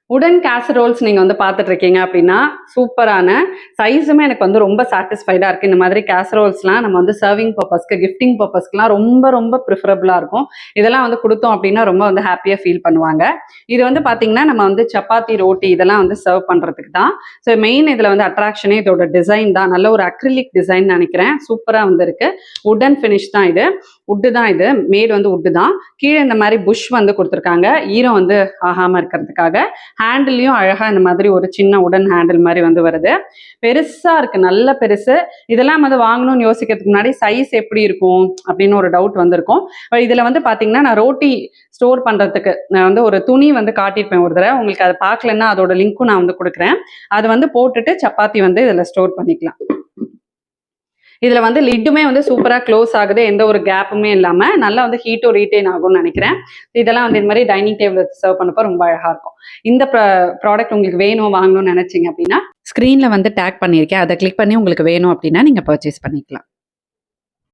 உடன் கேசரோல்ஸ் நீங்க வந்து பார்த்துட்டு இருக்கீங்க அப்படின்னா, சூப்பரான சைஸுமே எனக்கு வந்து ரொம்ப சாட்டிஸ்ஃபைடா இருக்கு. இந்த மாதிரி கேசரோல்ஸ்லாம் நம்ம வந்து சர்விங் பர்ப்பஸ்க்கு, கிஃப்டிங் பர்ப்பஸ்க்குலாம் ரொம்ப ரொம்ப ப்ரிஃபரபிளா இருக்கும். இதெல்லாம் வந்து குடுத்தோம் அப்படின்னா, ரொம்ப வந்து ஹேப்பியா ஃபீல் பண்ணுவாங்க. இது வந்து பார்த்தீங்கன்னா, நம்ம வந்து சப்பாத்தி, ரோட்டி இதெல்லாம் வந்து சர்வ் பண்றதுக்கு தான். ஸோ மெயின் இதுல வந்து அட்ராக்ஷனே இதோட டிசைன் தான். நல்ல ஒரு அக்ரிலிக் டிசைன் நெனைக்கிறேன். சூப்பரா வந்து இருக்கு. வுட்டன் ஃபினிஷ் தான் இது. வுட்டு தான் இது. மேட் வந்து வுட்டு தான். கீழ இந்த மாரி புஷ் வந்து குடுத்துருக்காங்க. ஈரம் வந்து ஆகாம இருக்கிறதுக்காக. ஹேண்டிலையும் அழகா இந்த மாதிரி ஒரு சின்ன உடன் ஹேண்டில் மாதிரி வந்து வருது. பெருசா இருக்கு, நல்ல பெருசு. இதெல்லாம் வந்து வாங்கணும்னு யோசிக்கிறதுக்கு முன்னாடி சைஸ் எப்படி இருக்கும் அப்படின்னு ஒரு டவுட் வந்திருக்கும். இதுல வந்து பாத்தீங்கன்னா நான் ரோட்டி ஸ்டோர் பண்றதுக்கு நான் வந்து ஒரு துணி வந்து காட்டியிருப்பேன் ஒரு தடவை. உங்களுக்கு அதை பார்க்கலன்னா அதோட லிங்க்கும் நான் வந்து கொடுக்குறேன். அது வந்து போட்டுட்டு சப்பாத்தி வந்து இதுல ஸ்டோர் பண்ணிக்கலாம். இதுல வந்து லிட்டுமே வந்து சூப்பரா க்ளோஸ் ஆகுது. எந்த ஒரு கேப்புமே இல்லாம நல்லா வந்து ஹீட்டும் ரீட்டைன் ஆகும்னு நினைக்கிறேன். இதெல்லாம் வந்து இந்த மாதிரி டைனிங் டேபிள் வச்சு சர்வ் பண்ணப்போ ரொம்ப அழகா இருக்கும். இந்த ப்ராடக்ட் உங்களுக்கு வேணும் வாங்கணும்னு நினைச்சீங்க அப்படின்னா ஸ்க்ரீன்ல வந்து டேக் பண்ணியிருக்கேன். அதை கிளிக் பண்ணி உங்களுக்கு வேணும் அப்படின்னா நீங்க பர்ச்சேஸ் பண்ணிக்கலாம்.